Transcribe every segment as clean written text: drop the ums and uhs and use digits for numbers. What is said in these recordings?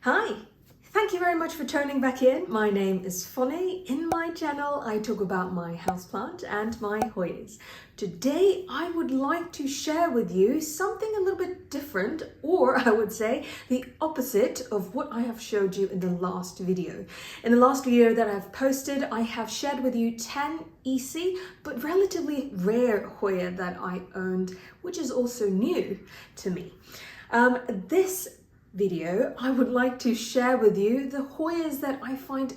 Hi, thank you very much for tuning back in. My name is Fonny. In my channel, I talk about my houseplant and my Hoyas. Today, I would like to share with you something a little bit different, or I would say the opposite of what I have showed you in the last video. In the last video that I've posted, I have shared with you 10 easy but relatively rare Hoya that I owned, which is also new to me. This video, I would like to share with you the Hoyas that I find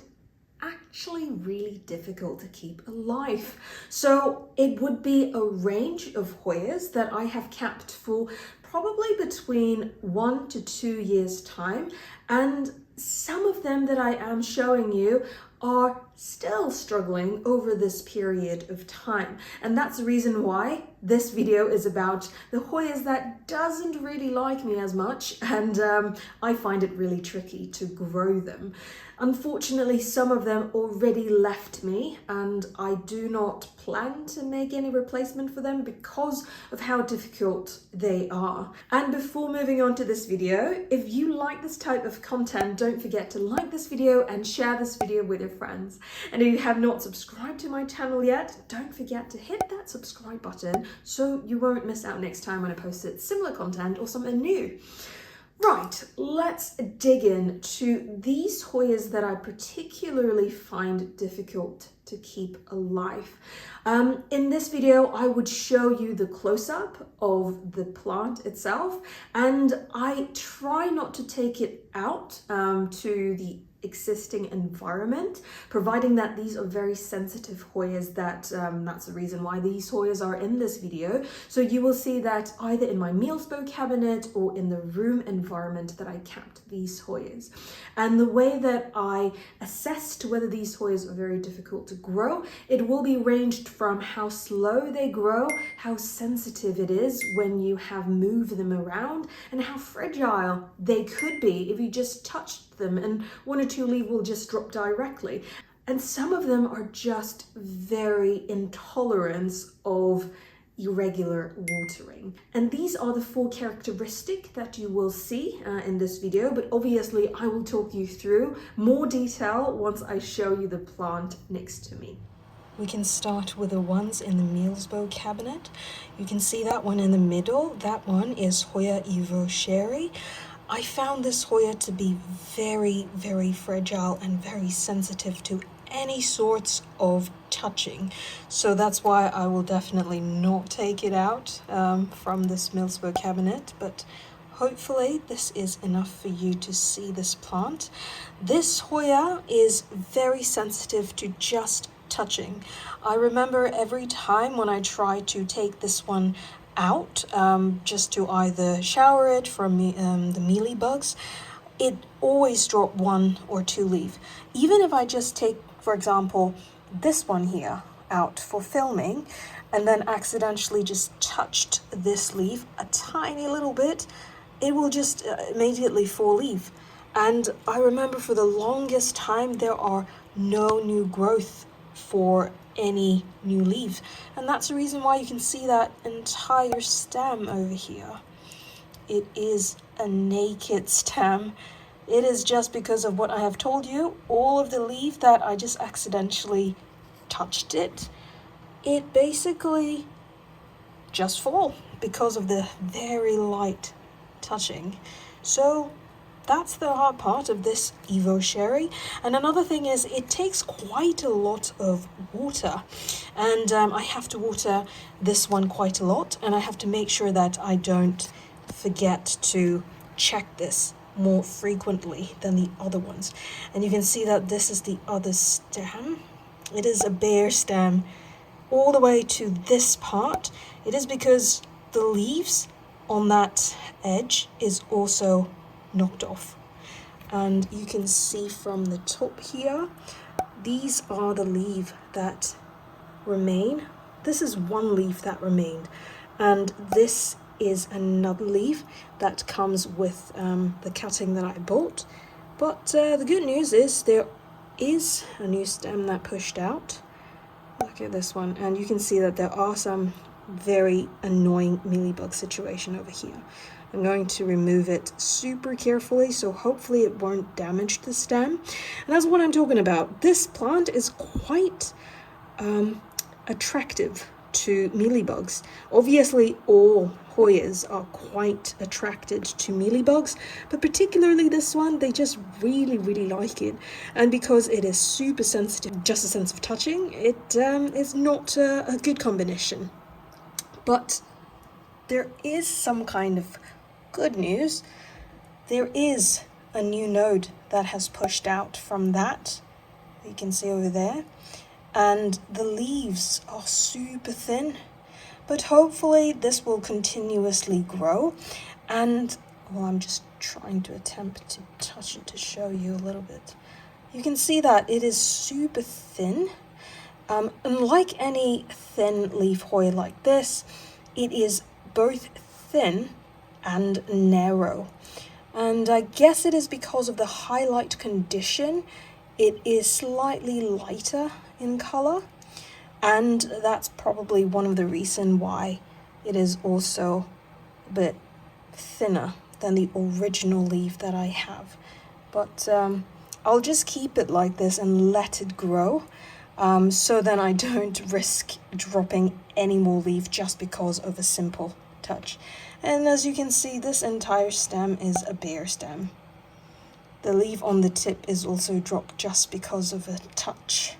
actually really difficult to keep alive. So it would be a range of Hoyas that I have kept for probably between 1 to 2 years time, and some of them that I am showing you are still struggling over this period of time. And that's the reason why this video is about the Hoyas that doesn't really like me as much, and I find it really tricky to grow them. Unfortunately, some of them already left me, and I do not plan to make any replacement for them because of how difficult they are. And before moving on to this video, if you like this type of content, don't forget to like this video and share this video with your friends. And if you have not subscribed to my channel yet, don't forget to hit that subscribe button so you won't miss out next time when I post similar content or something new. Right, let's dig into these Hoyas that I particularly find difficult to keep alive. In this video, I would show you the close-up of the plant itself, and I try not to take it out to the existing environment, providing that these are very sensitive Hoyas. That's the reason why these Hoyas are in this video. So you will see that either in my meals bow cabinet or in the room environment that I kept these Hoyas. And the way that I assessed whether these Hoyas are very difficult to grow, it will be ranged from how slow they grow, how sensitive it is when you have moved them around, and how fragile they could be if you just touched them and 1 or 2 leaves will just drop directly. And some of them are just very intolerant of irregular watering. And these are the 4 characteristics that you will see in this video, but obviously I will talk you through more detail once I show you the plant next to me. We can start with the ones in the meals bow cabinet. You can see that one in the middle. That one is Hoya yvesrocheri. I found this Hoya to be very, very fragile and very sensitive to any sorts of touching. So that's why I will definitely not take it out from this meals bow cabinet, but hopefully this is enough for you to see this plant. This Hoya is very sensitive to just touching. I remember every time when I try to take this one out just to either shower it from the mealy bugs, it always dropped 1 or 2 leaves. Even if I just take, for example, this one here out for filming and then accidentally just touched this leaf a tiny little bit, it will just immediately fall leaf. And I remember for the longest time there are no new growth for any new leaves, and that's the reason why you can see that entire stem over here. It is a naked stem. It is just because of what I have told you, all of the leaf that I just accidentally touched it basically just fall because of the very light touching. So that's the hard part of this yvesrocheri. And another thing is it takes quite a lot of water, and I have to water this one quite a lot, and I have to make sure that I don't forget to check this more frequently than the other ones. And you can see that this is the other stem. It is a bare stem all the way to this part. It is because the leaves on that edge is also knocked off, and you can see from the top here, these are the leaves that remain. This is 1 leaf that remained, and this is another leaf that comes with the cutting that I bought. But the good news is there is a new stem that pushed out. Look at this one, and you can see that there are some very annoying mealybug situation over here. I'm going to remove it super carefully, so hopefully it won't damage the stem. And that's what I'm talking about. This plant is quite attractive to mealybugs. Obviously, all Hoyas are quite attracted to mealybugs, but particularly this one, they just really, really like it. And because it is super sensitive, just a sense of touching, it is not a good combination. But there is some kind of good news. There is a new node that has pushed out from that. You can see over there. And the leaves are super thin, but hopefully this will continuously grow. And well, I'm just trying to attempt to touch it to show you a little bit. You can see that it is super thin. Unlike any thin leaf Hoya like this, it is both thin and narrow. And I guess it is because of the highlight condition. It is slightly lighter in color, and that's probably one of the reasons why it is also a bit thinner than the original leaf that I have. But I'll just keep it like this and let it grow, so then I don't risk dropping any more leaf just because of a simple touch. And as you can see, this entire stem is a bare stem. The leaf on the tip is also dropped just because of a touch.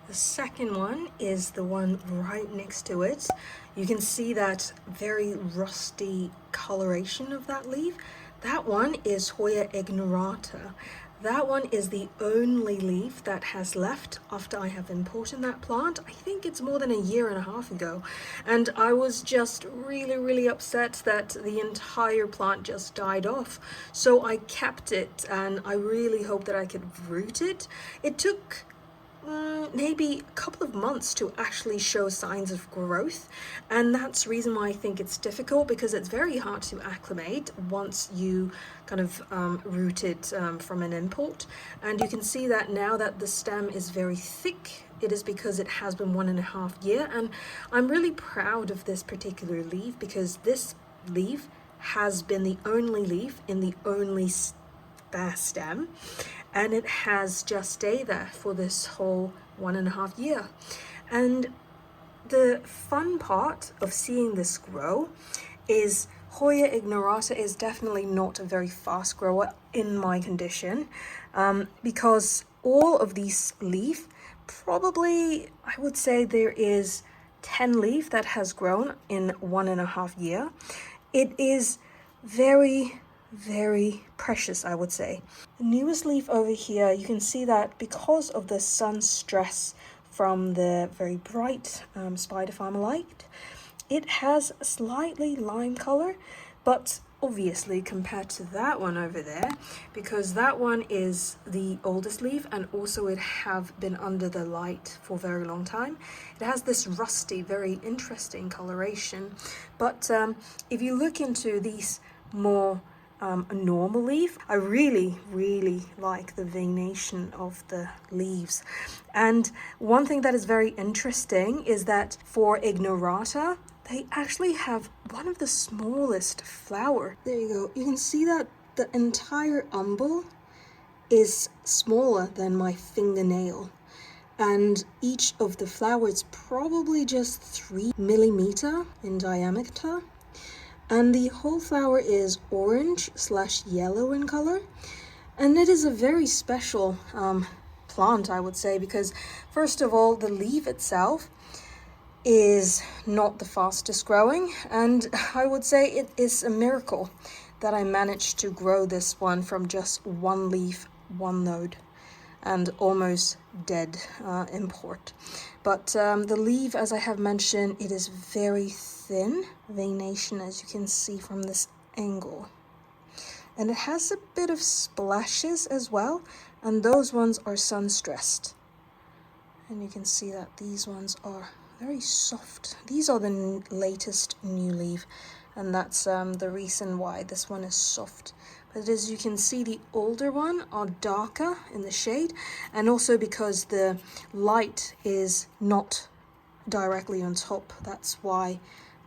The second one is the one right next to it. You can see that very rusty coloration of that leaf. That one is Hoya ignorata. That one is the only leaf that has left after I have imported that plant. I think it's more than a year and a half ago. And I was just really, really upset that the entire plant just died off. So I kept it, and I really hope that I could root it. It took maybe a couple of months to actually show signs of growth, and that's the reason why I think it's difficult, because it's very hard to acclimate once you kind of root it from an import. And you can see that now that the stem is very thick, it is because it has been 1.5 years, and I'm really proud of this particular leaf, because this leaf has been the only leaf in the only stem, and it has just stayed there for this whole 1.5 years. And the fun part of seeing this grow is Hoya ignorata is definitely not a very fast grower in my condition, because all of these leaf, probably I would say there is 10 leaf that has grown in 1.5 years. It is very, very precious, I would say. The newest leaf over here, you can see that because of the sun stress from the very bright spider farmer light, it has a slightly lime color, but obviously compared to that one over there, because that one is the oldest leaf, and also it have been under the light for a very long time, it has this rusty, very interesting coloration. But if you look into these more a normal leaf, I really, really like the veination of the leaves. And one thing that is very interesting is that for ignorata, they actually have one of the smallest flower. There you go. You can see that the entire umbel is smaller than my fingernail, and each of the flowers probably just 3 millimeter in diameter. And the whole flower is orange/yellow in color. And it is a very special plant, I would say, because first of all, the leaf itself is not the fastest growing. And I would say it is a miracle that I managed to grow this one from just one leaf, one node, and almost dead import. But the leaf, as I have mentioned, it is very thin veination, as you can see from this angle, and it has a bit of splashes as well, and those ones are sun stressed, and you can see that these ones are very soft. These are the latest new leaf, and that's the reason why this one is soft. But as you can see, the older one are darker in the shade, and also because the light is not directly on top, that's why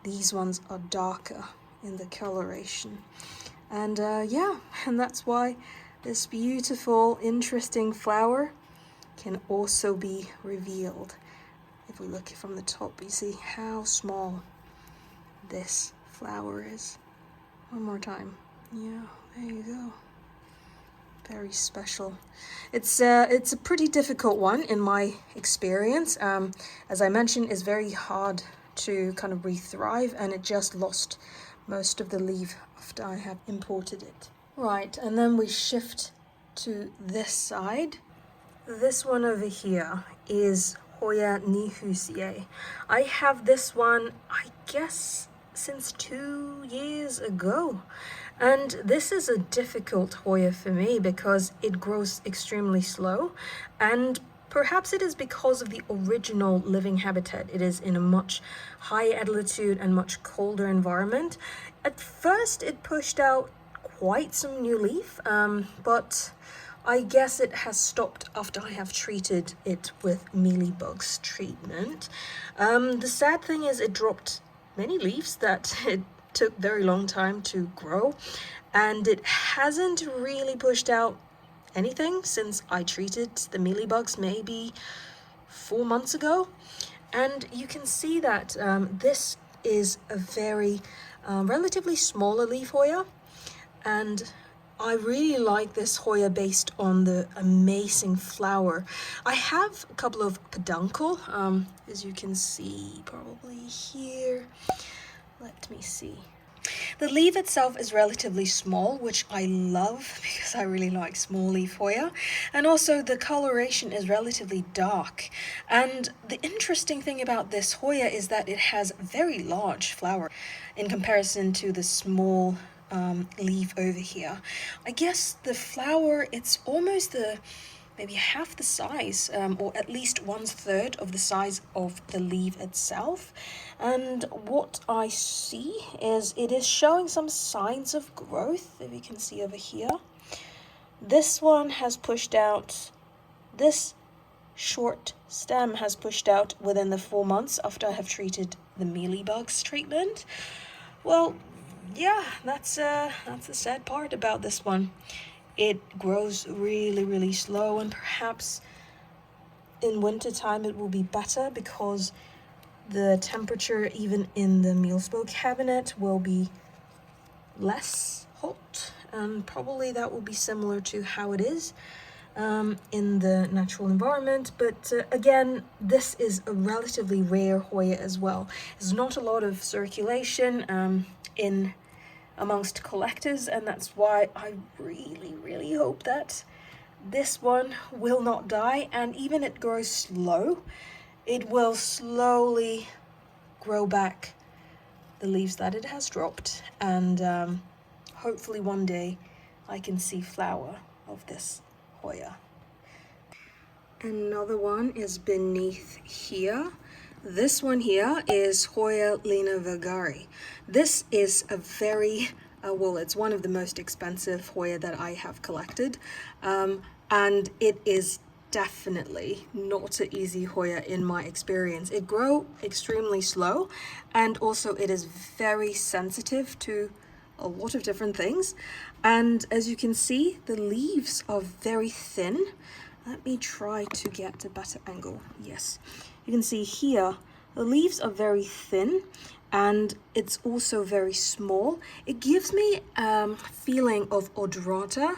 these ones are darker in the coloration. And yeah, and that's why this beautiful, interesting flower can also be revealed. If we look from the top, you see how small this flower is. One more time. Yeah, there you go. Very special. It's a pretty difficult one in my experience. As I mentioned, it's very hard to kind of re-thrive, and it just lost most of the leaf after I have imported it. Right, and then we shift to this side. This one over here is Hoya nyhuusiae. I have this one, I guess, since 2 years ago. And this is a difficult Hoya for me because it grows extremely slow, and perhaps it is because of the original living habitat. It is in a much higher altitude and much colder environment. At first it pushed out quite some new leaf, but I guess it has stopped after I have treated it with mealybugs treatment. The sad thing is it dropped many leaves that it took very long time to grow, and it hasn't really pushed out anything since I treated the mealybugs maybe 4 months ago. And you can see that this is a very relatively smaller leaf Hoya, and I really like this Hoya based on the amazing flower. I have a couple of peduncle, as you can see probably here. Let me see. The leaf itself is relatively small, which I love because I really like small leaf Hoya. And also the coloration is relatively dark. And the interesting thing about this Hoya is that it has very large flower in comparison to the small leaf over here. I guess the flower, it's almost maybe half the size, or at least 1/3 of the size of the leaf itself. And what I see is it is showing some signs of growth, if you can see over here. This one has pushed out, this short stem has pushed out within the 4 months after I have treated the mealybugs treatment. Well, yeah, that's the sad part about this one. It grows really, really slow, and perhaps in winter time it will be better because the temperature even in the mealspo cabinet will be less hot, and probably that will be similar to how it is in the natural environment. But again, this is a relatively rare Hoya as well. There's not a lot of circulation in amongst collectors, and that's why I really, really hope that this one will not die. And even it grows slow, it will slowly grow back the leaves that it has dropped, and hopefully one day I can see flower of this Hoya. Another one is beneath here. This one here is Hoya linavergarae. This is a very, well, it's one of the most expensive Hoya that I have collected, and it is definitely not an easy Hoya in my experience. It grows extremely slow, and also it is very sensitive to a lot of different things. And as you can see, the leaves are very thin. Let me try to get a better angle. Yes, you can see here the leaves are very thin, and it's also very small. It gives me a feeling of ignorata,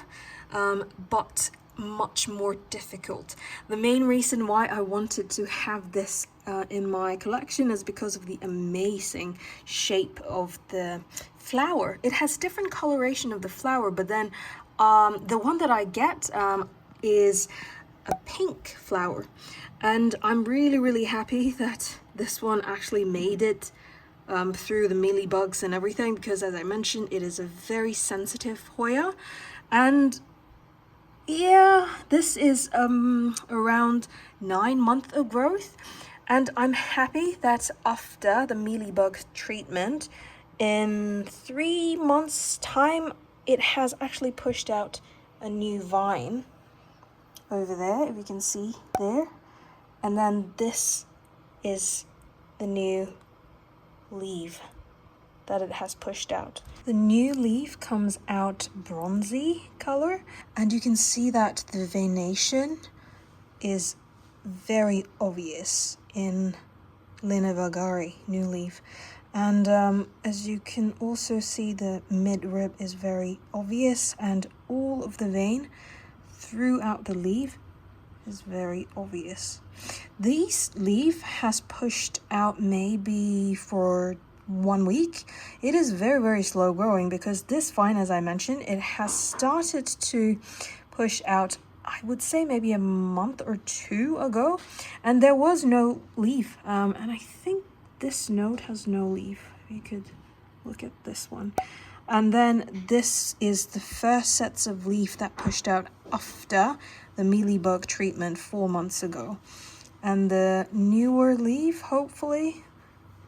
but much more difficult. The main reason why I wanted to have this in my collection is because of the amazing shape of the flower. It has different coloration of the flower, but then the one that I get is a pink flower, and I'm really, really happy that this one actually made it through the mealybugs and everything, because as I mentioned, it is a very sensitive Hoya. And yeah, this is around 9 months of growth, and I'm happy that after the mealybug treatment, in 3 months time, it has actually pushed out a new vine over there, if you can see there, and then this is the new leaf that it has pushed out. The new leaf comes out bronzy color, and you can see that the veination is very obvious in linavergarae, new leaf. And as you can also see, the midrib is very obvious, and all of the vein throughout the leaf is very obvious. This leaf has pushed out maybe for 1 week. It is very, very slow growing because this vine, as I mentioned, it has started to push out, I would say maybe a month or 2 ago, and there was no leaf. And I think this node has no leaf. You could look at this one. And then this is the first sets of leaf that pushed out after the mealybug treatment 4 months ago. And the newer leaf, hopefully,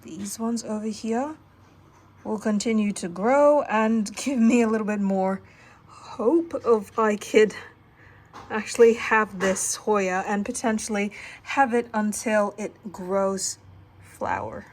these ones over here, will continue to grow and give me a little bit more hope of I could actually have this Hoya and potentially have it until it grows flower.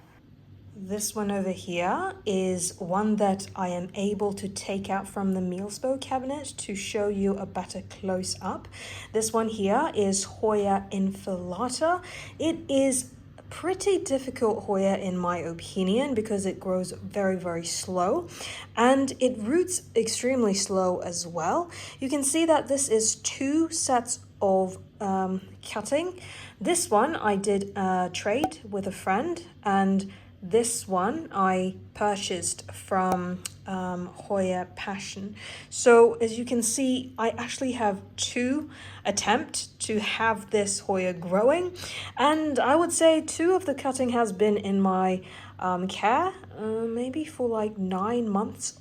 This one over here is one that I am able to take out from the mealspo cabinet to show you a better close up. This one here is Hoya inflata. It is a pretty difficult Hoya in my opinion because it grows very, very slow and it roots extremely slow as well. You can see that this is 2 sets of cutting. This one I did a trade with a friend, and this one I purchased from Hoya Passion. So as you can see, I actually have 2 attempts to have this Hoya growing, and I would say 2 of the cutting has been in my care, maybe for like 9 months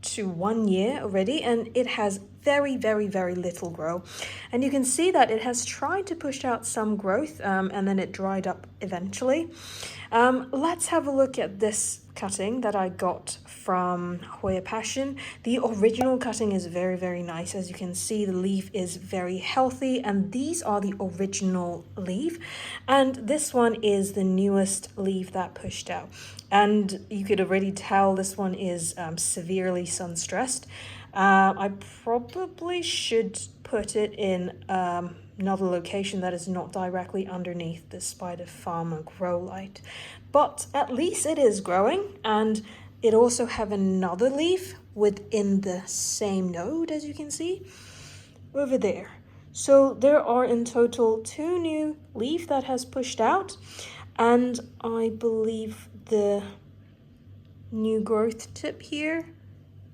to 1 year already, and it has very, very, very little grow. And you can see that it has tried to push out some growth and then it dried up eventually. Let's have a look at this cutting that I got from Hoya Passion. The original cutting is very, very nice. As you can see, the leaf is very healthy, and these are the original leaf. And this one is the newest leaf that pushed out. And you could already tell this one is severely sun-stressed. I probably should put it in another location that is not directly underneath the Spider Farmer grow light. But at least it is growing, and it also have another leaf within the same node, as you can see, over there. So there are in total 2 new leaf that has pushed out, and I believe the new growth tip here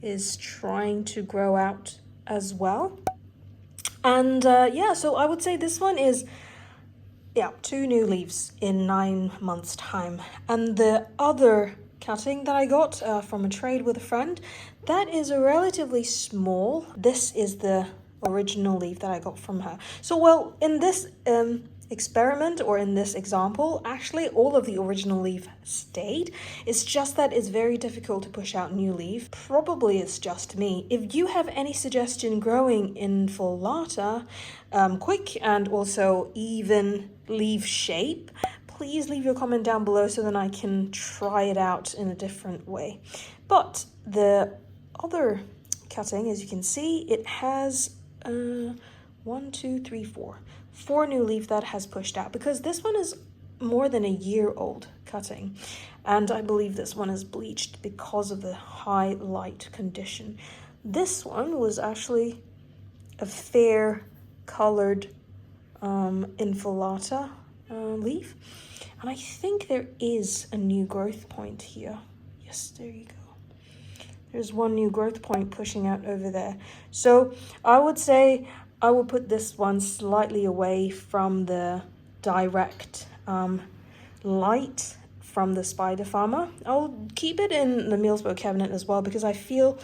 is trying to grow out as well. And yeah, so I would say this one is 2 new leaves in 9 months time. And the other cutting that I got from a trade with a friend, that is a relatively small. This is the original leaf that I got from her. So well, in this experiment, or in this example, actually all of the original leaf stayed. It's just that it's very difficult to push out new leaf. Probably it's just me. If you have any suggestion growing inflata quick and also even leaf shape, please leave your comment down below so then I can try it out in a different way. But the other cutting, as you can see, it has 4 new leaf that has pushed out, because this one is more than a year old cutting, and I believe this one is bleached because of the high light condition. This one was actually a fair colored inflata leaf, and I think there is a new growth point here. Yes, there you go. There's 1 new growth point pushing out over there. So I would say I will put this one slightly away from the direct light from the Spider Farmer. I'll keep it in the mealspo cabinet as well, because I feel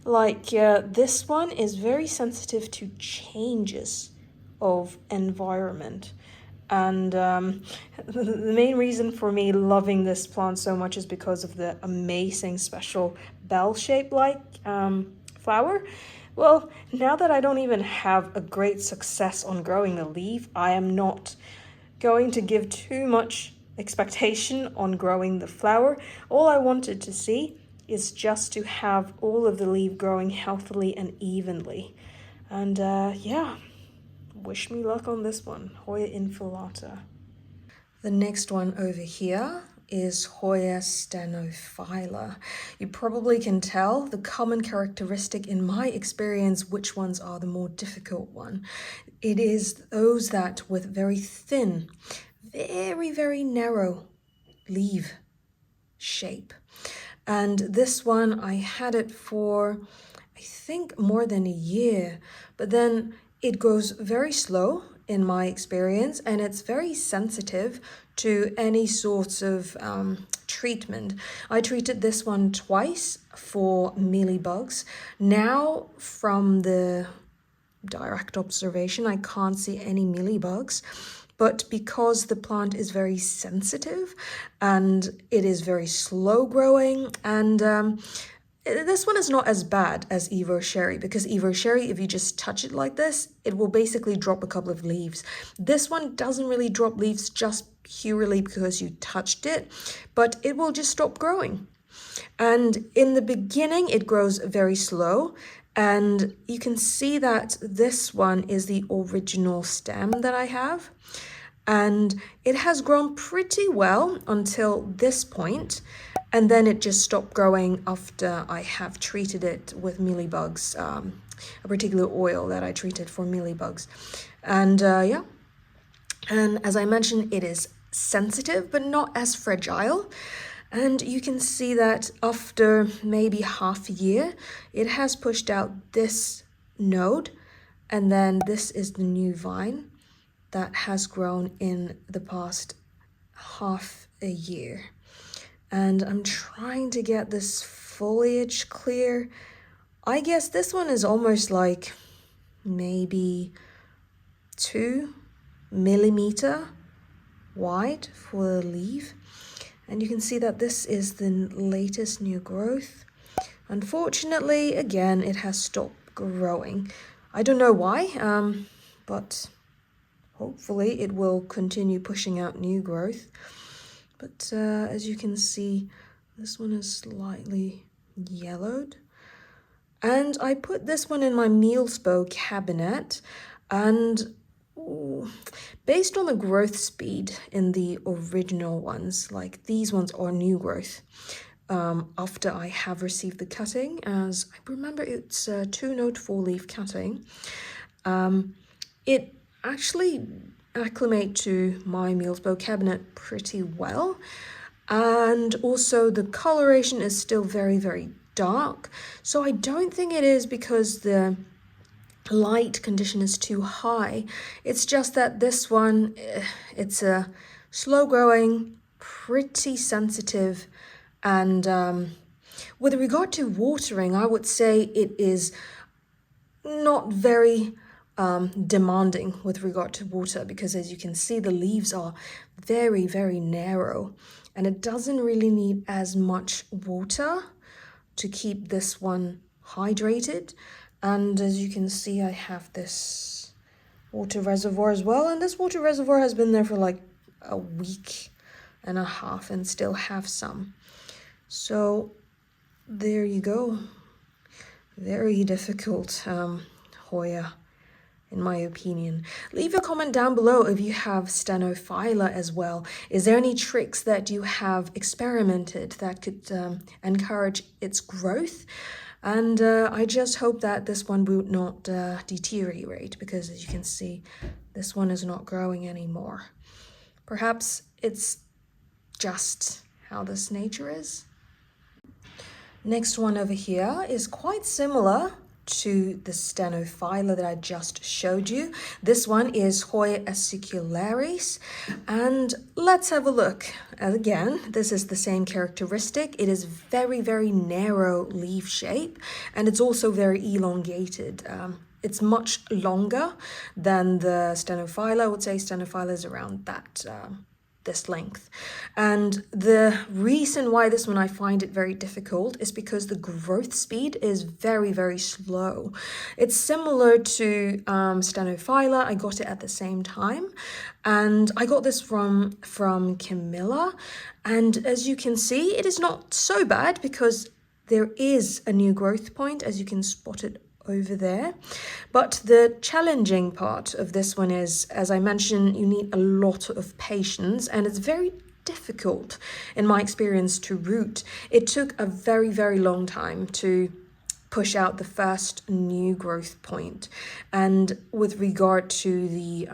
like this one is very sensitive to changes of environment. And the main reason for me loving this plant so much is because of the amazing special bell-shaped like flower. Well, now that I don't even have a great success on growing the leaf, I am not going to give too much expectation on growing the flower. All I wanted to see is just to have all of the leaf growing healthily and evenly. And yeah, wish me luck on this one, Hoya inflata. The next one over here is Hoya stenophylla. You probably can tell the common characteristic in my experience which ones are the more difficult one. It is those that with very thin, very narrow leaf shape. And this one, I had it for, I think, more than a year, but then it grows very slow in my experience, and it's very sensitive to any sorts of treatment. I treated this one twice for mealybugs. Now, from the direct observation, I can't see any mealybugs. But because the plant is very sensitive and it is very slow growing, and this one is not as bad as yvesrocheri, because yvesrocheri, if you just touch it like this, it will basically drop a couple of leaves. This one doesn't really drop leaves just purely because you touched it, but it will just stop growing. And in the beginning, it grows very slow. And you can see that this one is the original stem that I have. And it has grown pretty well until this point, and then it just stopped growing after I have treated it with mealybugs, a particular oil that I treated for mealybugs. And yeah, and as I mentioned, it is sensitive but not as fragile. And you can see that after maybe half a year, it has pushed out this node, and then this is the new vine that has grown in the past half a year. And I'm trying to get this foliage clear. I guess this one is almost like maybe 2 millimeter wide for the leaf. And you can see that this is the latest new growth. Unfortunately, again, it has stopped growing. I don't know why, but hopefully it will continue pushing out new growth. But as you can see, this one is slightly yellowed. And I put this one in my mealspo cabinet, and based on the growth speed in the original ones, like these ones are new growth, after I have received the cutting, as I remember it's a 2-node 4-leaf cutting, it actually acclimate to my mealspo cabinet pretty well. And also the coloration is still very dark, so I don't think it is because the light condition is too high. It's just that this one, it's a slow growing, pretty sensitive, and with regard to watering, I would say it is not very demanding with regard to water, because as you can see, the leaves are very narrow, and it doesn't really need as much water to keep this one hydrated. And as you can see, I have this water reservoir as well, and this water reservoir has been there for like a week and a half and still have some. So there you go. Very difficult Hoya, in my opinion. Leave a comment down below if you have stenophylla as well. Is there any tricks that you have experimented that could encourage its growth? And I just hope that this one will not deteriorate, because as you can see, this one is not growing anymore. Perhaps it's just how this nature is. Next one over here is quite similar to the stenophylla that I just showed you. This one is Hoya acicularis, and let's have a look. Again, this is the same characteristic. It is very narrow leaf shape, and it's also very elongated. It's much longer than the stenophylla. I would say stenophylla is around that this length. And the reason why this one I find it very difficult is because the growth speed is very slow. It's similar to stenophylla. I got it at the same time, and I got this from Camilla, and as you can see, it is not so bad because there is a new growth point, as you can spot it over there. But the challenging part of this one is, as I mentioned, you need a lot of patience, and it's very difficult, in my experience, to root. It took a very, very long time to push out the first new growth point. And with regard to the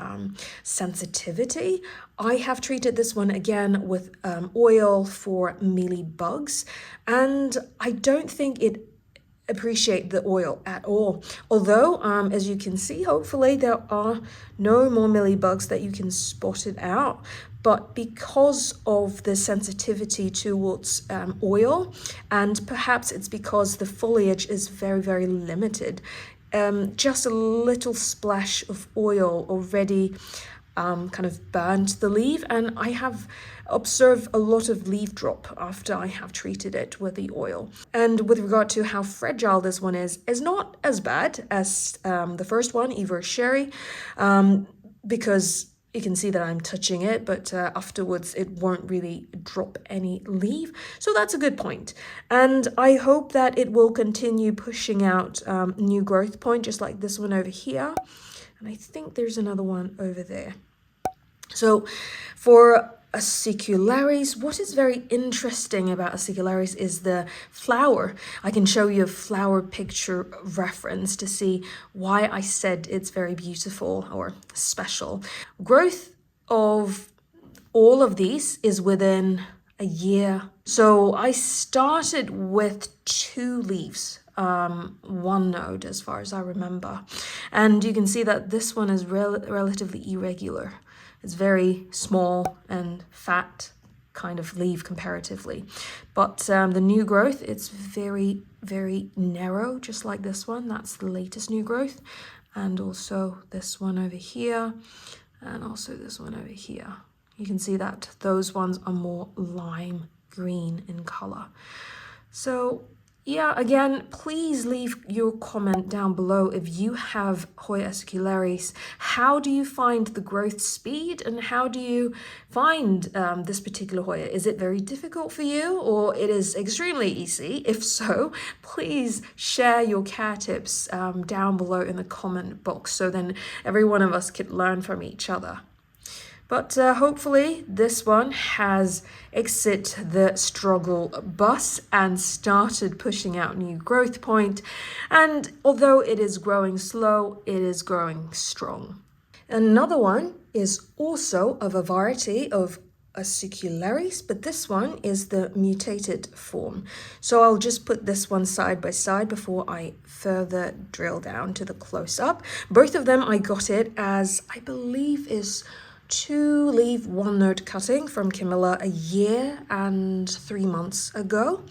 sensitivity, I have treated this one again with oil for mealybugs, and I don't think it appreciate the oil at all. Although, as you can see, hopefully there are no more mealybugs that you can spot it out. But because of the sensitivity towards oil, and perhaps it's because the foliage is very, very limited, just a little splash of oil already kind of burnt the leaf, and I have observed a lot of leaf drop after I have treated it with the oil. And with regard to how fragile this one is not as bad as the first one, yvesrocheri, because you can see that I'm touching it, but afterwards it won't really drop any leaf. So that's a good point. And I hope that it will continue pushing out new growth point, just like this one over here. And I think there's another one over there. So for acicularis, what is very interesting about acicularis is the flower. I can show you a flower picture reference to see why I said it's very beautiful or special. Growth of all of these is within a year. So I started with 2 leaves. 1 node as far as I remember, and you can see that this one is relatively irregular. It's very small and fat kind of leaf comparatively, but the new growth, it's very, very narrow, just like this one. That's the latest new growth, and also this one over here, and also this one over here. You can see that those ones are more lime green in color. So yeah, again, please leave your comment down below if you have Hoya acicularis. How do you find the growth speed, and how do you find this particular Hoya? Is it very difficult for you, or it is extremely easy? If so, please share your care tips down below in the comment box, so then every one of us could learn from each other. But hopefully this one has exited the struggle bus and started pushing out new growth point. And although it is growing slow, it is growing strong. Another one is also of a variety of acicularis, but this one is the mutated form. So I'll just put this one side by side before I further drill down to the close-up. Both of them I got it as, I believe, is 2-leaf 1-node cutting from Camilla a year and 3 months ago.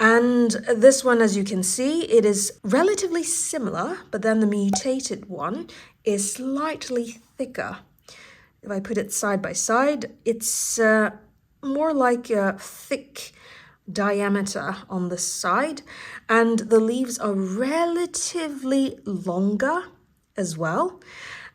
And this one, as you can see, it is relatively similar, but then the mutated one is slightly thicker. If I put it side by side, it's more like a thick diameter on the side, and the leaves are relatively longer as well.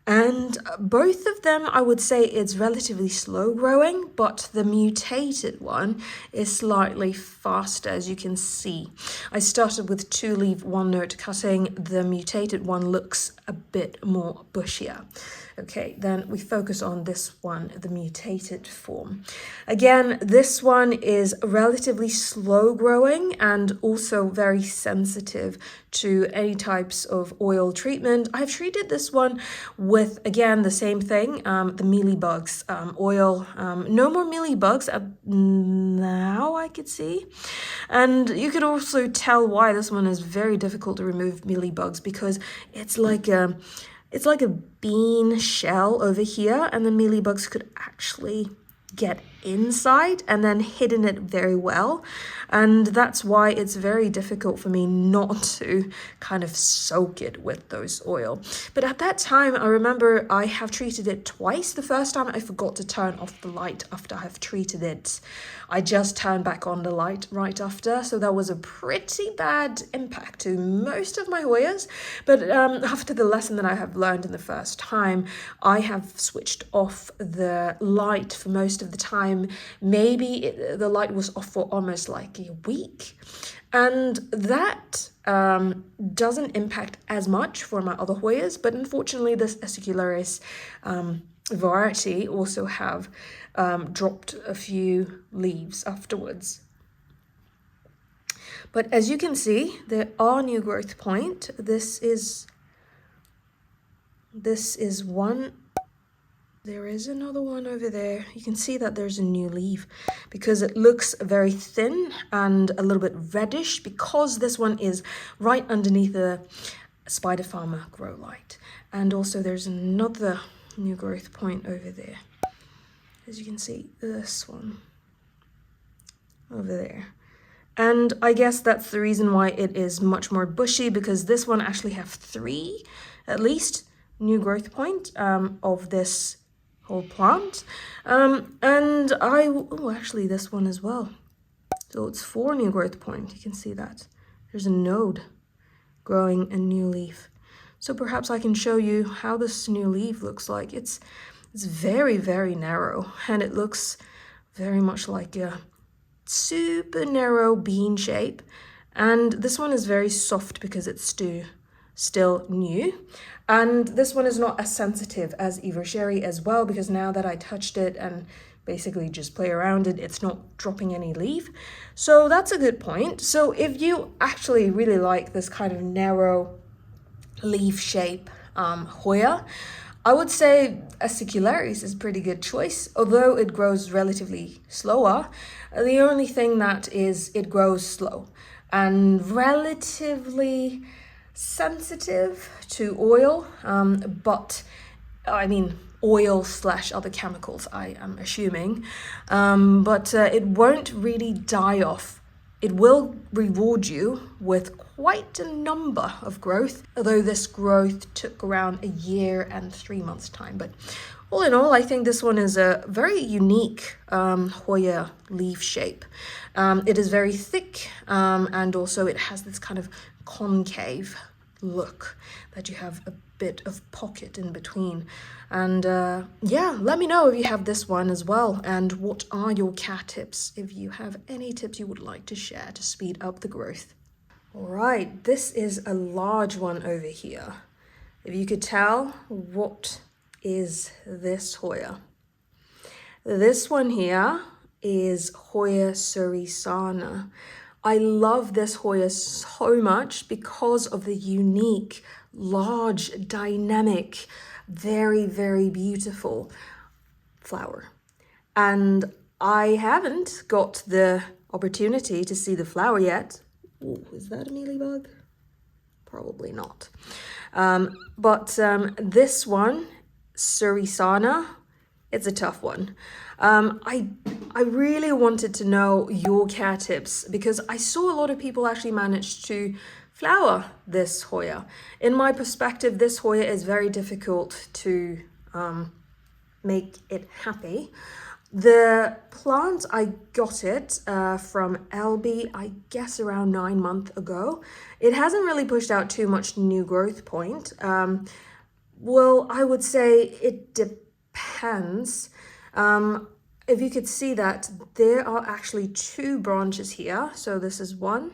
And both of them, I would say it's relatively slow growing, but the mutated one is slightly faster, as you can see. I started with 2-leaf 1-node cutting. The mutated one looks a bit more bushier. Okay, then we focus on this one, the mutated form. Again, this one is relatively slow growing and also very sensitive to any types of oil treatment. I've treated this one with, again, the same thing, the mealybugs oil. No more mealybugs now, I could see. And you could also tell why this one is very difficult to remove mealybugs, because it's like a bean shell over here, and the mealybugs could actually get inside and then hidden it very well. And that's why it's very difficult for me not to kind of soak it with those oil. But at that time, I remember I have treated it twice. The first time I forgot to turn off the light after I have treated it. I just turned back on the light right after. So that was a pretty bad impact to most of my Hoyas. But after the lesson that I have learned in the first time, I have switched off the light for most of the time time. Maybe the light was off for almost like a week. And that doesn't impact as much for my other Hoyas, but unfortunately this acicularis variety also have dropped a few leaves afterwards. But as you can see, there are new growth point. This is one. There is another one over there. You can see that there's a new leaf because it looks very thin and a little bit reddish because this one is right underneath the spider farmer grow light. And also there's another new growth point over there. As you can see, this one over there. And I guess that's the reason why it is much more bushy, because this one actually have 3 at least new growth point of this whole plant. And actually this one as well. So it's 4 new growth point. You can see that. There's a node growing a new leaf. So perhaps I can show you how this new leaf looks like. It's very, very narrow, and it looks very much like a super narrow bean shape. And this one is very soft because it's still new. And this one is not as sensitive as yvesrocheri as well, because now that I touched it and basically just play around it, it's not dropping any leaf. So that's a good point. So if you actually really like this kind of narrow leaf shape Hoya, I would say acicularis is a pretty good choice, although it grows relatively slower. The only thing that is it grows slow and relatively sensitive to oil, but I mean oil / other chemicals, I am assuming, but it won't really die off. It will reward you with quite a number of growth, although this growth took around a year and 3 months time. But all in all, I think this one is a very unique Hoya leaf shape. It is very thick, and also it has this kind of concave look that you have a bit of pocket in between. And yeah, let me know if you have this one as well, and what are your cat tips, if you have any tips you would like to share to speed up the growth. All right, this is a large one over here. If you could tell, what is this Hoya? This one here is Hoya surisana. I love this Hoya so much because of the unique, large, dynamic, very, very beautiful flower. And I haven't got the opportunity to see the flower yet. Ooh, is that a mealybug? Probably not. But this one, surisana, it's a tough one. I really wanted to know your care tips, because I saw a lot of people actually manage to flower this Hoya. In my perspective, this Hoya is very difficult to make it happy. The plant, I got it from Lemme, I guess around 9 months ago. It hasn't really pushed out too much new growth point. Well, I would say it depends. If you could see that there are actually 2 branches here. So this is one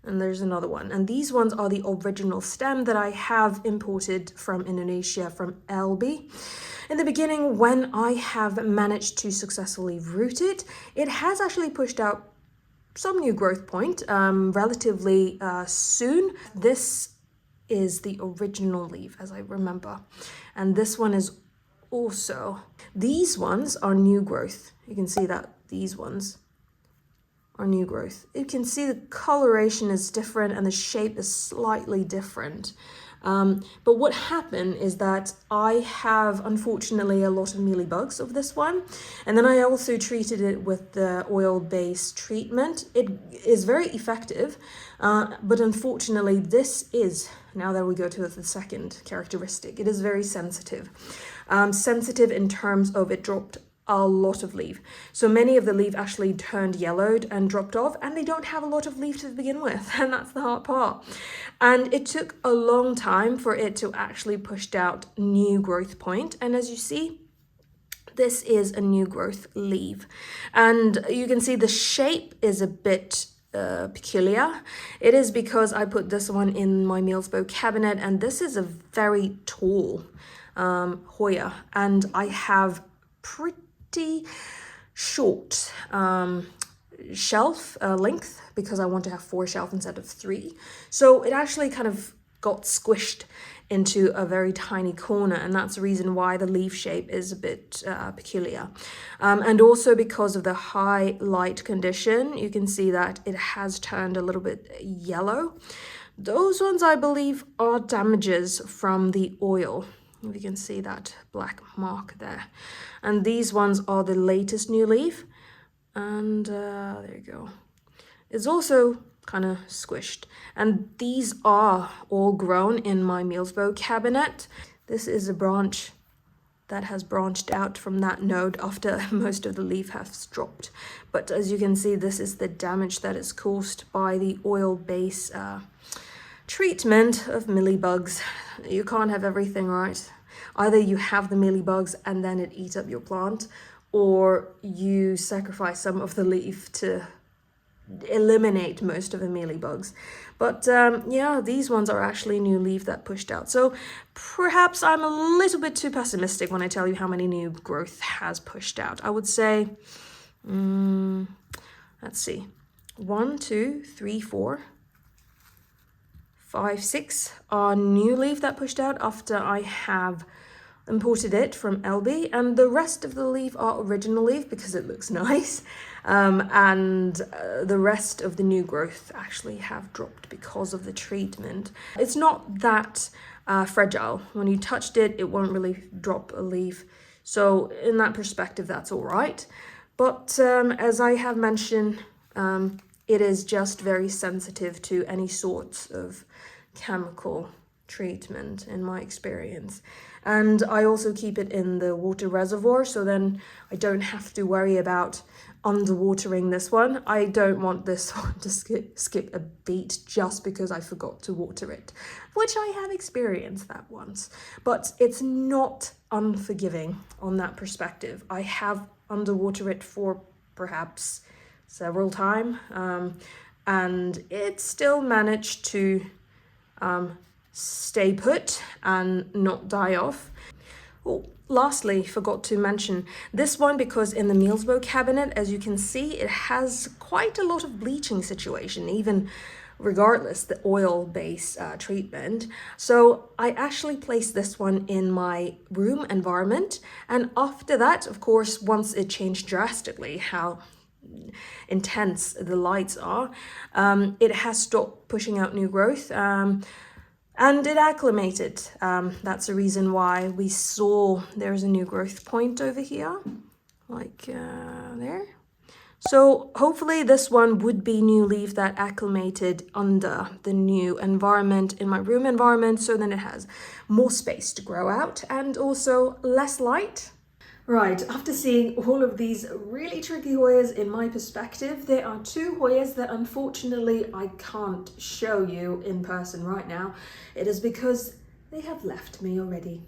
and there's another one. And these ones are the original stem that I have imported from Indonesia, from Lemme. In the beginning, when I have managed to successfully root it, it has actually pushed out some new growth point relatively soon. This is the original leaf, as I remember. And this one is also, these ones are new growth. You can see that these ones are new growth. You can see the coloration is different and the shape is slightly different. But what happened is that I have, unfortunately, a lot of mealybugs of this one. And then I also treated it with the oil-based treatment. It is very effective, but unfortunately, this is, now that we go to the second characteristic, it is very sensitive. Sensitive in terms of it dropped a lot of leaf. So many of the leaf actually turned yellowed and dropped off, and they don't have a lot of leaf to begin with, and that's the hard part. And it took a long time for it to actually push out new growth point. And as you see, this is a new growth leaf, and you can see the shape is a bit peculiar. It is because I put this one in my mealsbow cabinet, and this is a very tall Hoya, and I have pretty short shelf length because I want to have 4 shelves instead of 3. So it actually kind of got squished into a very tiny corner, and that's the reason why the leaf shape is a bit peculiar. And also because of the high light condition, you can see that it has turned a little bit yellow. Those ones, I believe, are damages from the oil. If you can see that black mark there. And these ones are the latest new leaf. And there you go. It's also kind of squished. And these are all grown in my mealsbow cabinet. This is a branch that has branched out from that node after most of the leaf has dropped. But as you can see, this is the damage that is caused by the oil base treatment of mealybugs. You can't have everything, right? Either you have the mealybugs and then it eats up your plant, or you sacrifice some of the leaf to eliminate most of the mealybugs. But yeah, these ones are actually new leaf that pushed out. So perhaps I'm a little bit too pessimistic when I tell you how many new growth has pushed out. I would say, let's see, 1, 2, 3, 4, 5, 6 are new leaf that pushed out after I have imported it from LB, and the rest of the leaf are original leaf because it looks nice, and the rest of the new growth actually have dropped because of the treatment. It's not that fragile. When you touched it, it won't really drop a leaf, so in that perspective that's all right. But as I have mentioned, it is just very sensitive to any sorts of chemical treatment in my experience. And I also keep it in the water reservoir, so then I don't have to worry about underwatering this one. I don't want this one to skip a beat just because I forgot to water it, which I have experienced that once. But it's not unforgiving on that perspective. I have underwater it for perhaps several times, and it still managed to stay put and not die off. Oh, lastly, forgot to mention this one, because in the mealsbow cabinet, as you can see, it has quite a lot of bleaching situation, even regardless the oil base treatment. So I actually placed this one in my room environment, and after that, of course, once it changed drastically how intense the lights are, it has stopped pushing out new growth, and it acclimated. That's the reason why we saw there's a new growth point over here, like there. So hopefully this one would be new leaf that acclimated under the new environment in my room environment, so then it has more space to grow out and also less light. Right, after seeing all of these really tricky Hoyas in my perspective, there are 2 Hoyas that unfortunately I can't show you in person right now. It is because they have left me already.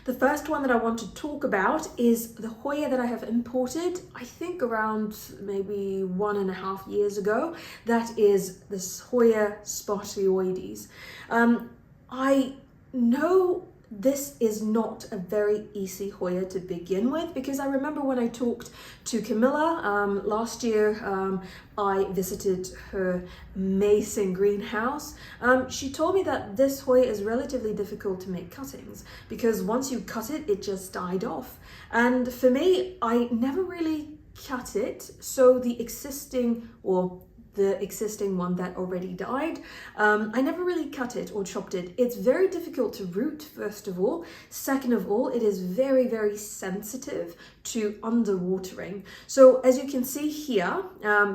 The first one that I want to talk about is the Hoya that I have imported, I think around maybe 1.5 years ago. That is this Hoya spartioides. I know this is not a very easy Hoya to begin with, because I remember when I talked to Camilla last year, I visited her mason greenhouse. She told me that this Hoya is relatively difficult to make cuttings because once you cut it, it just died off. And for me, I never really cut it, so the existing one that already died, I never really cut it or chopped it. It's very difficult to root, first of all. Second of all, it is very, very sensitive to underwatering. So as you can see here,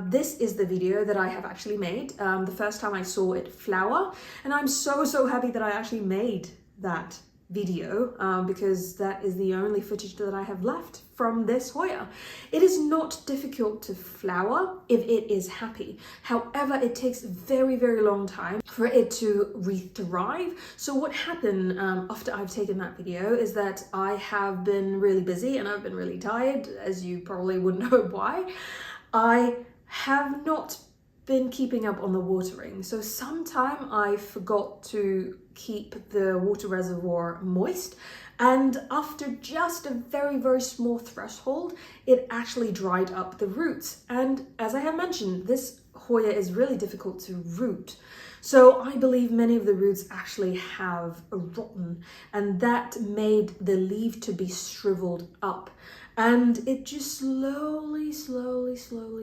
this is the video that I have actually made the first time I saw it flower, and I'm so happy that I actually made that video because that is the only footage that I have left from this Hoya. It is not difficult to flower if it is happy. However, it takes a very, very long time for it to re-thrive. So what happened after I've taken that video is that I have been really busy and I've been really tired, as you probably wouldn't know why. I have not been keeping up on the watering. So sometime I forgot to keep the water reservoir moist, and after just a very, very small threshold, it actually dried up the roots. And as I have mentioned, this Hoya is really difficult to root. So I believe many of the roots actually have rotten, and that made the leaf to be shriveled up. And it just slowly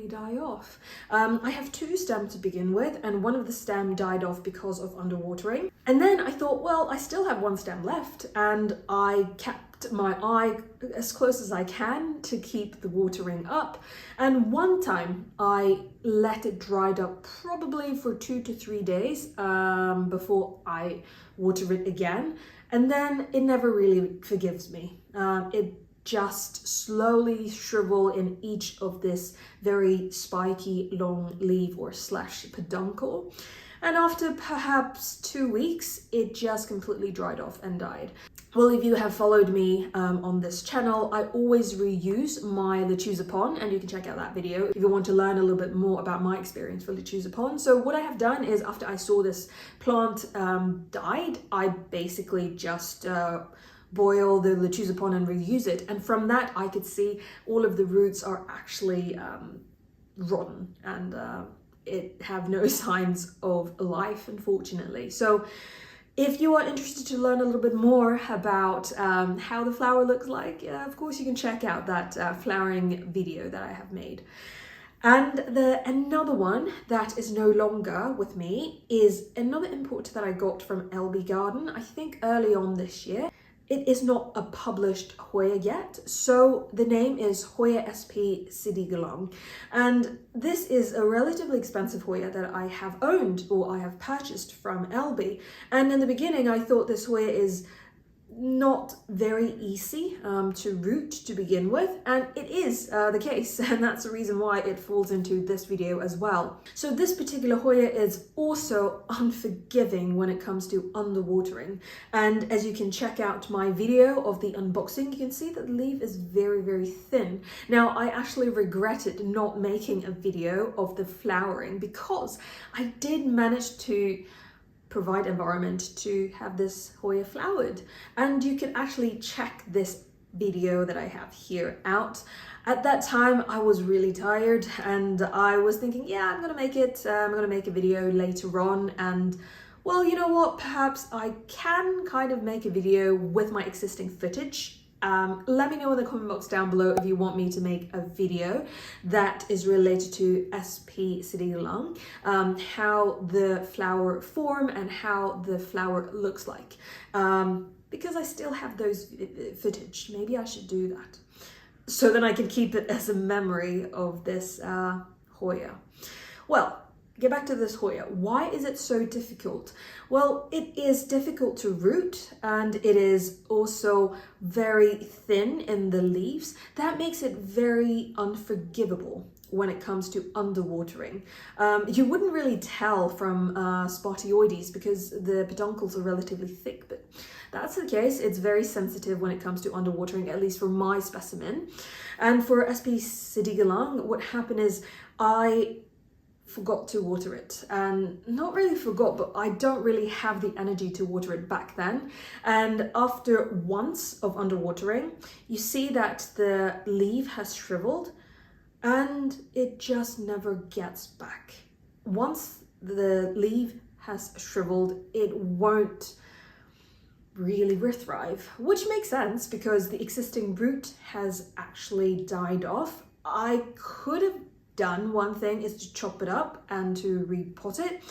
die off. I have 2 stems to begin with, and one of the stem died off because of underwatering. And then I thought, well, I still have 1 stem left, and I kept my eye as close as I can to keep the watering up. And one time I let it dry up probably for 2 to 3 days before I water it again. And then it never really forgives me. It just slowly shrivel in each of this very spiky long leaf or slash peduncle. And after perhaps 2 weeks, it just completely dried off and died. Well, if you have followed me on this channel, I always reuse my lechuzapon, and you can check out that video if you want to learn a little bit more about my experience for lechuzapon. So what I have done is, after I saw this plant died, I basically just boil the lechuzapon and reuse it. And from that, I could see all of the roots are actually rotten and it have no signs of life, unfortunately. So if you are interested to learn a little bit more about how the flower looks like, of course you can check out that flowering video that I have made. And another one that is no longer with me is another import that I got from LB Garden, I think early on this year. It is not a published Hoya yet, so the name is Hoya SP Sidikalang. And this is a relatively expensive Hoya that I have owned, or I have purchased from LB. And in the beginning, I thought this Hoya is not very easy to root to begin with, and it is the case, and that's the reason why it falls into this video as well. So this particular Hoya is also unforgiving when it comes to underwatering, and as you can check out my video of the unboxing, you can see that the leaf is very, very thin. Now I actually regretted not making a video of the flowering because I did manage to provide environment to have this Hoya flowered, and you can actually check this video that I have here out. At that time I was really tired and I was thinking, yeah, I'm gonna make a video later on, and well, you know what, perhaps I can kind of make a video with my existing footage. Let me know in the comment box down below if you want me to make a video that is related to SP Sidikalang, how the flower form and how the flower looks like. Because I still have those footage, maybe I should do that. So then I can keep it as a memory of this Hoya. Well, get back to this Hoya. Why is it so difficult? Well, it is difficult to root, and it is also very thin in the leaves. That makes it very unforgivable when it comes to underwatering. You wouldn't really tell from spartioides because the peduncles are relatively thick, but that's the case. It's very sensitive when it comes to underwatering, at least for my specimen. And for SP Sidikalang, what happened is I forgot to water it, and not really forgot, but I don't really have the energy to water it back then. And after once of underwatering, you see that the leaf has shriveled and it just never gets back. Once the leaf has shriveled, it won't really thrive, which makes sense because the existing root has actually died off. I could have done one thing is to chop it up and to repot it,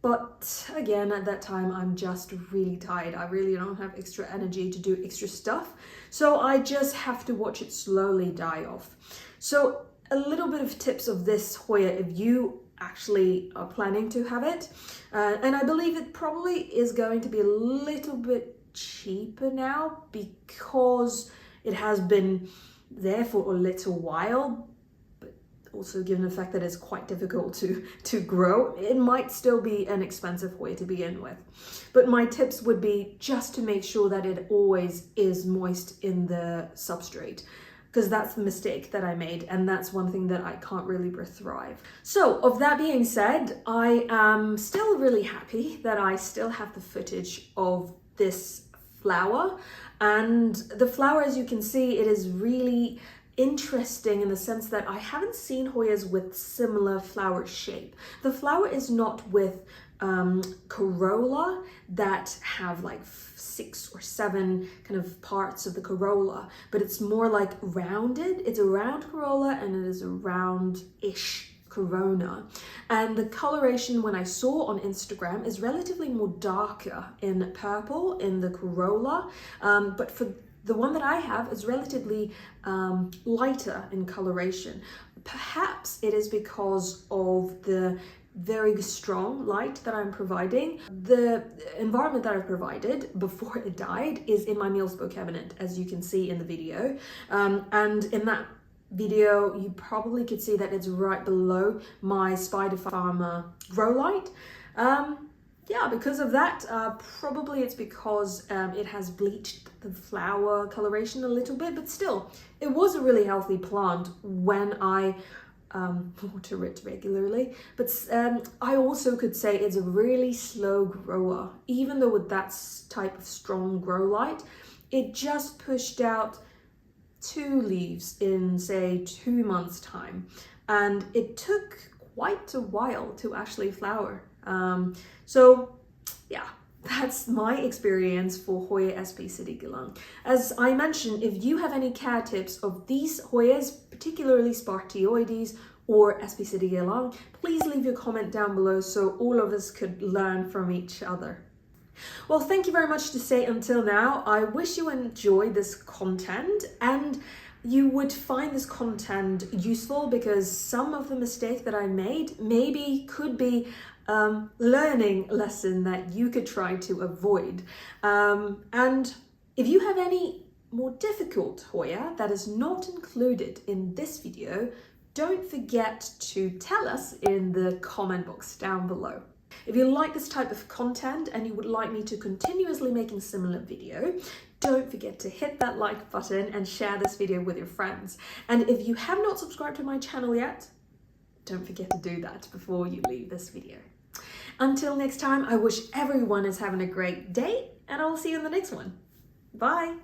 but again, at that time I'm just really tired. I really don't have extra energy to do extra stuff, so I just have to watch it slowly die off. So a little bit of tips of this Hoya if you actually are planning to have it, and I believe it probably is going to be a little bit cheaper now because it has been there for a little while, but also given the fact that it's quite difficult to grow, it might still be an expensive Hoya to begin with. But my tips would be just to make sure that it always is moist in the substrate, because that's the mistake that I made, and that's one thing that I can't really thrive. So, of that being said, I am still really happy that I still have the footage of this flower, and the flower, as you can see, it is really interesting in the sense that I haven't seen Hoyas with similar flower shape. The flower is not with corolla that have like 6 or 7 kind of parts of the corolla, but it's more like rounded. It's a round corolla and it is a round-ish corona. And the coloration, when I saw on Instagram, is relatively more darker in purple in the corolla, but for the one that I have is relatively lighter in coloration. Perhaps it is because of the very strong light that I'm providing. The environment that I provided before it died is in my meal spo cabinet, as you can see in the video. And in that video, you probably could see that it's right below my Spider Farmer grow light. Yeah, because of that, probably it's because it has bleached the flower coloration a little bit, but still, it was a really healthy plant when I water it regularly. But I also could say it's a really slow grower. Even though with that type of strong grow light, it just pushed out 2 leaves in, say, 2 months' time. And it took quite a while to actually flower. So yeah, that's my experience for Hoya SP Sidikalang. As I mentioned, if you have any care tips of these Hoyas, particularly spartioides or SP Sidikalang, please leave your comment down below so all of us could learn from each other. Well, thank you very much to stay until now. I wish you enjoyed this content and you would find this content useful, because some of the mistakes that I made maybe could be learning lesson that you could try to avoid. And if you have any more difficult Hoya that is not included in this video, don't forget to tell us in the comment box down below. If you like this type of content and you would like me to continuously making similar video, don't forget to hit that like button and share this video with your friends. And if you have not subscribed to my channel yet, don't forget to do that before you leave this video. Until next time, I wish everyone is having a great day, and I'll see you in the next one. Bye!